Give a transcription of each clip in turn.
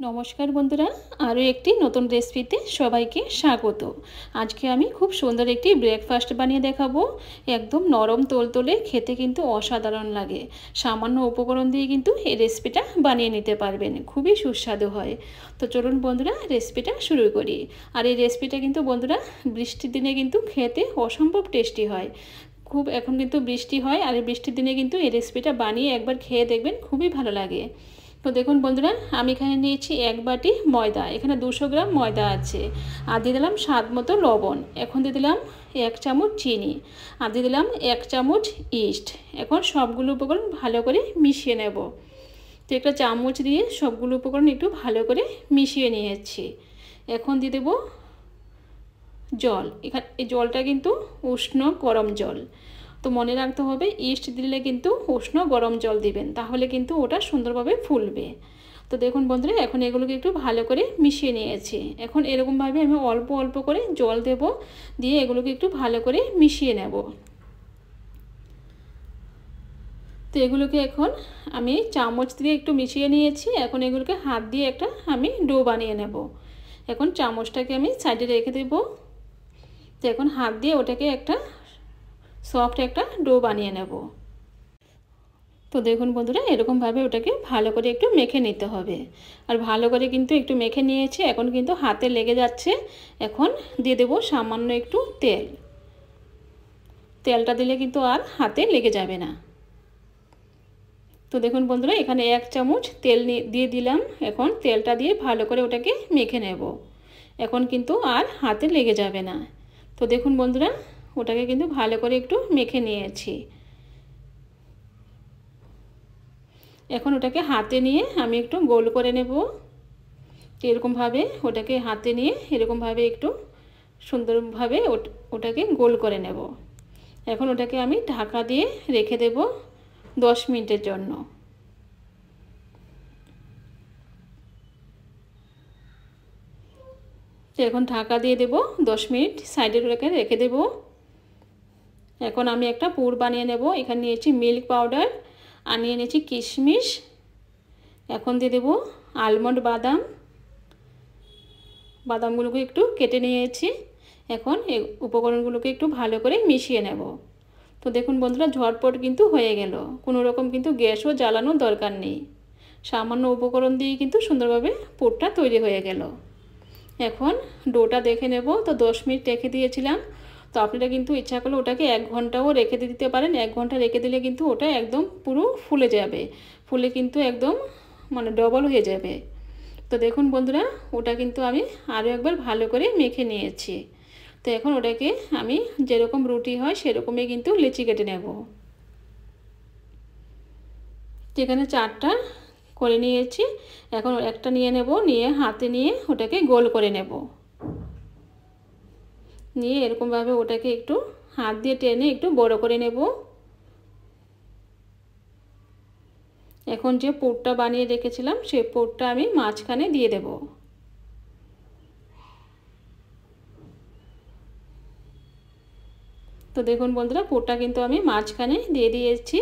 নমস্কার বন্ধুরা, আরও একটি নতুন রেসিপিতে সবাইকে স্বাগত। আজকে আমি খুব সুন্দর একটি ব্রেকফাস্ট বানিয়ে দেখাবো। একদম নরম তোলতোলে, খেতে কিন্তু অসাধারণ লাগে। সামান্য উপকরণ দিয়ে কিন্তু এই রেসিপিটা বানিয়ে নিতে পারবেন, খুবই সুস্বাদু হয়। তো চলুন বন্ধুরা, রেসিপিটা শুরু করি। আর এই রেসিপিটা কিন্তু বন্ধুরা বৃষ্টির দিনে কিন্তু খেতে অসম্ভব টেস্টি হয়। এখন কিন্তু বৃষ্টি হয়, আর এই বৃষ্টির দিনে কিন্তু এই রেসিপিটা বানিয়ে একবার খেয়ে দেখবেন, খুবই ভালো লাগে। তো দেখুন বন্ধুরা, আমি এখানে নিয়েছি 1 বাটি ময়দা। এখানে 200 গ্রাম ময়দা আছে। আর দিয়ে দিলাম স্বাদ মতো লবণ। এখন দিয়ে দিলাম 1 চামচ চিনি। আর দিয়ে দিলাম 1 চামচ ইস্ট। এখন সবগুলো উপকরণ ভালো করে মিশিয়ে নেব। তো একটা চামচ দিয়ে সবগুলো উপকরণ একটু ভালো করে মিশিয়ে নিয়েছি। এখন দিয়ে দেব জল। এখানে এই জলটা কিন্তু উষ্ণ গরম জল। তো মনে রাখতে হবে, ইস্ট দিলে কিন্তু উষ্ণ গরম জল দিবেন, তাহলে কিন্তু ওটা সুন্দরভাবে ফুলবে। তো দেখুন বন্ধুরা, এখন এগুলোকে একটু ভালো করে মিশিয়ে নিয়েছি। এখন এরকমভাবে আমি অল্প অল্প করে জল দেব, দিয়ে এগুলোকে একটু ভালো করে মিশিয়ে নেব। তো এগুলোকে এখন আমি চামচ দিয়ে একটু মিশিয়ে নিয়েছি। এখন এগুলোকে হাত দিয়ে একটা আমি ডো বানিয়ে নেব। এখন চামচটাকে আমি সাইডে রেখে দেব। তো এখন হাত দিয়ে ওটাকে একটা সফট একটা ডো বানিয়ে নেব। তো দেখুন বন্ধুরা, এরকমভাবে ওটাকে ভালো করে একটু মেখে নিতে হবে। আর ভালো করে কিন্তু একটু মেখে নিয়েছি। এখন কিন্তু হাতে লেগে যাচ্ছে। এখন দিয়ে দেব সামান্য একটু তেল। তেলটা দিলে কিন্তু আর হাতে লেগে যাবে না। তো দেখুন বন্ধুরা, এখানে 1 চামচ তেল দিয়ে দিলাম। এখন তেলটা দিয়ে ভালো করে ওটাকে মেখে নেব। এখন কিন্তু আর হাতে লেগে যাবে না। তো দেখুন বন্ধুরা, ওটাকে কিন্তু ভালো করে একটু মেখে নিয়েছি। এখন ওটাকে হাতে নিয়ে আমি একটু গোল করে নেব। এরকমভাবে ওটাকে হাতে নিয়ে এরকমভাবে একটু সুন্দরভাবে ওটাকে গোল করে নেব। এখন ওটাকে আমি ঢাকা দিয়ে রেখে দেব 10 মিনিটের জন্য। তো এখন ঢাকা দিয়ে দেব 10 মিনিট, সাইডে রেখে দেব। এখন আমি একটা পুর বানিয়ে নেব। এখানে নিয়েছি মিল্ক পাউডার, আর নিয়ে নিয়েছি কিশমিশ। এখন দিয়ে দেব আলমন্ড বাদাম। বাদামগুলোকে একটু কেটে নিয়েছি। এখন এই উপকরণগুলোকে একটু ভালো করে মিশিয়ে নেব। তো দেখুন বন্ধুরা, ঝটপট কিন্তু হয়ে গেল। কোনো রকম কিন্তু গ্যাসও জ্বালানোর দরকার নেই। সামান্য উপকরণ দিয়ে কিন্তু সুন্দরভাবে পুরটা তৈরি হয়ে গেল। এখন ডোটা দেখে নেব। তো 10 মিনিট রেখে দিয়েছিলাম। তো আপনারা কিন্তু ইচ্ছা করলে ওটাকে 1 ঘন্টাও রেখে দিতে পারেন। 1 ঘন্টা রেখে দিলে কিন্তু ওটা একদম পুরো ফুলে যাবে। ফুলে কিন্তু একদম ডবল হয়ে যাবে। তো দেখুন বন্ধুরা, ওটা কিন্তু আমি আরও একবার ভালো করে মেখে নিয়েছি। তো এখন ওটাকে আমি যেরকম রুটি হয় সেরকমই কিন্তু লেচি কেটে নেব। যেখানে 4টা করে নিয়েছি। এখন একটা নিয়ে নেব, নিয়ে হাতে নিয়ে ওটাকে গোল করে নেব। নিয়ে এরকমভাবে ওটাকে একটু হাত দিয়ে টেনে একটু বড় করে নেব। এখন যে পুরটা বানিয়ে রেখেছিলাম সেই পুরটা আমি মাঝখানে দিয়ে দেব। তো দেখুন বন্ধুরা, পুরটা কিন্তু আমি মাঝখানে দিয়ে দিয়েছি।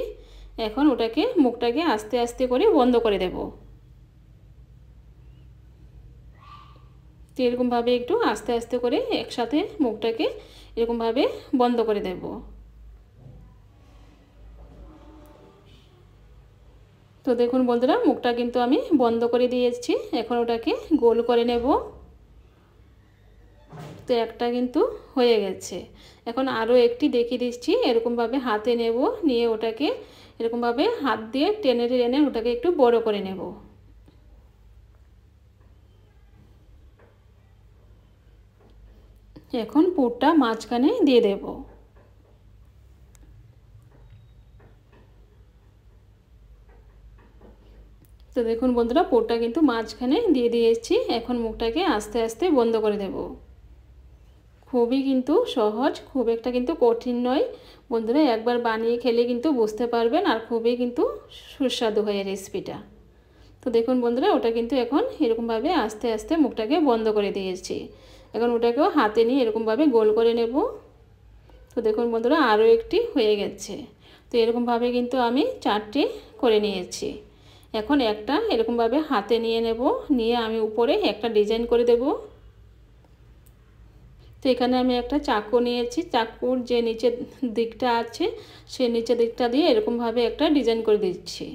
এখন ওটাকে মুখটাকে আস্তে আস্তে করে বন্ধ করে দেব। তো এরকমভাবে একটু আস্তে আস্তে করে একসাথে মুখটাকে এরকমভাবে বন্ধ করে দেব। তো দেখুন বন্ধুরা, মুখটা কিন্তু আমি বন্ধ করে দিয়েছি। এখন ওটাকে গোল করে নেব। তো একটা কিন্তু হয়ে গেছে। এখন আরও একটি দেখিয়ে দিচ্ছি। এরকমভাবে হাতে নেব, নিয়ে ওটাকে এরকমভাবে হাত দিয়ে টেনে টেনে ওটাকে একটু বড় করে নেব। এখন পুরটা মাঝখানে দিয়ে দেব। তো দেখুন বন্ধুরা, পুরটা কিন্তু মাঝখানে দিয়ে দিয়েছি। এখন মুখটাকে আস্তে আস্তে বন্ধ করে দেব। খুবই কিন্তু সহজ, খুব একটা কিন্তু কঠিন নয় বন্ধুরা। একবার বানিয়ে খেলে কিন্তু বুঝতে পারবেন, আর খুবই কিন্তু সুস্বাদু হয় রেসিপিটা। তো দেখুন বন্ধুরা, ওটা কিন্তু এখন এরকমভাবে আস্তে আস্তে মুখটাকে বন্ধ করে দিয়েছি। এখন ওটাকেও হাতে নিয়ে এরকমভাবে গোল করে নেব। তো দেখুন বন্ধুরা, আরও একটি হয়ে গেছে। তো এরকমভাবে কিন্তু আমি 4টে করে নিয়েছি। এখন একটা এরকমভাবে হাতে নিয়ে নেব, নিয়ে আমি উপরে একটা ডিজাইন করে দেব। তো এখানে আমি একটা চাকু নিয়েছি, চাকুর যে নিচের দিকটা আছে সেই নিচের দিকটা দিয়ে এরকমভাবে একটা ডিজাইন করে দিচ্ছি।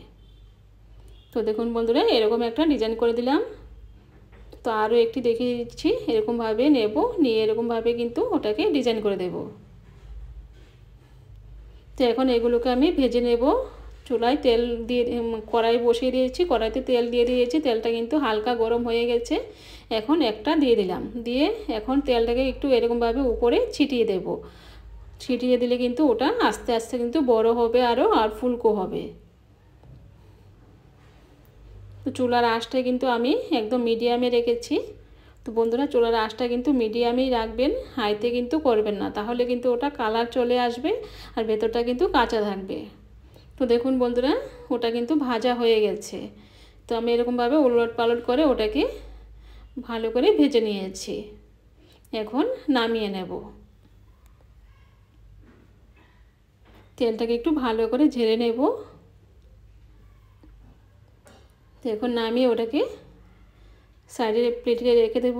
তো দেখুন বন্ধুরা, এরকম একটা ডিজাইন করে দিলাম। তো আরও একটি দেখিয়ে দিচ্ছি, এরকমভাবে নেব, নিয়ে এরকমভাবে কিন্তু ওটাকে ডিজাইন করে দেব। তো এখন এগুলোকে আমি ভেজে নেব। চুলায় তেল দিয়ে কড়াই বসিয়ে দিয়েছি, কড়াইতে তেল দিয়ে দিয়েছি, তেলটা কিন্তু হালকা গরম হয়ে গেছে। এখন একটা দিয়ে দিলাম, দিয়ে এখন তেলটাকে একটু এরকমভাবে উপরে ছিটিয়ে দেব। ছিটিয়ে দিলে কিন্তু ওটা আস্তে আস্তে কিন্তু বড় হবে আর ফুলকো হবে। তো চুলার আঁচটা কিন্তু আমি একদম মিডিয়ামে রেখেছি। তো বন্ধুরা, চুলার আঁচটা কিন্তু মিডিয়ামেই রাখবেন, হাইতে কিন্তু করবেন না, তাহলে কিন্তু ওটা কালার চলে আসবে আর ভেতরটা কিন্তু কাঁচা থাকবে। তো দেখুন বন্ধুরা, ওটা কিন্তু ভাজা হয়ে গেছে। তো আমি এরকমভাবে উলট পালট করে ওটাকে ভালো করে ভেজে নিয়েছি। এখন নামিয়ে নেব। তেলটাকে একটু ভালো করে ঝেড়ে নেব। তো এখন নামিয়ে ওটাকে সাইডে প্লেটে রেখে দেব।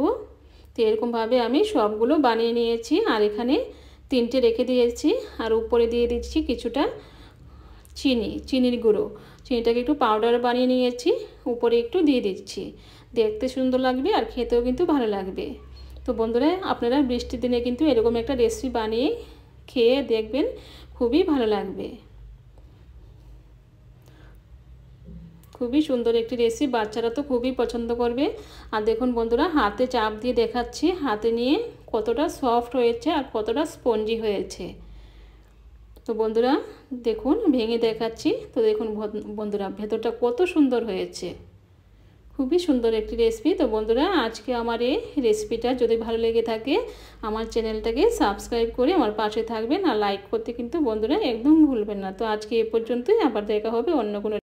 তো এরকমভাবে আমি সবগুলো বানিয়ে নিয়েছি, আর এখানে 3টে রেখে দিয়েছি, আর উপরে দিয়ে দিচ্ছি কিছুটা চিনির গুঁড়ো। চিনিটাকে একটু পাউডার বানিয়ে নিয়েছি, উপরে একটু দিয়ে দিচ্ছি। দেখতে সুন্দর লাগবে আর খেতেও কিন্তু ভালো লাগবে। তো বন্ধুরা, আপনারা বৃষ্টির দিনে কিন্তু এরকম একটা রেসিপি বানিয়ে খেয়ে দেখবেন, খুবই ভালো লাগবে। খুবই সুন্দর একটি রেসিপি, বাচ্চারা তো খুবই পছন্দ করবে। আর দেখুন বন্ধুরা, হাতে চাপ দিয়ে দেখাচ্ছি, হাতে নিয়ে কতটা সফট হয়েছে আর কতটা স্পঞ্জি হয়েছে। তো বন্ধুরা দেখুন, ভেঙে দেখাচ্ছি। তো দেখুন বন্ধুরা, ভেতরটা কত সুন্দর হয়েছে, খুবই সুন্দর একটি রেসিপি। তো বন্ধুরা, আজকে আমার এই রেসিপিটা যদি ভালো লেগে থাকে, আমার চ্যানেলটাকে সাবস্ক্রাইব করে আমার পাশে থাকবেন, আর লাইক করতে কিন্তু বন্ধুরা একদম ভুলবেন না। তো আজকে এ পর্যন্তই, আবার দেখা হবে অন্য কোনো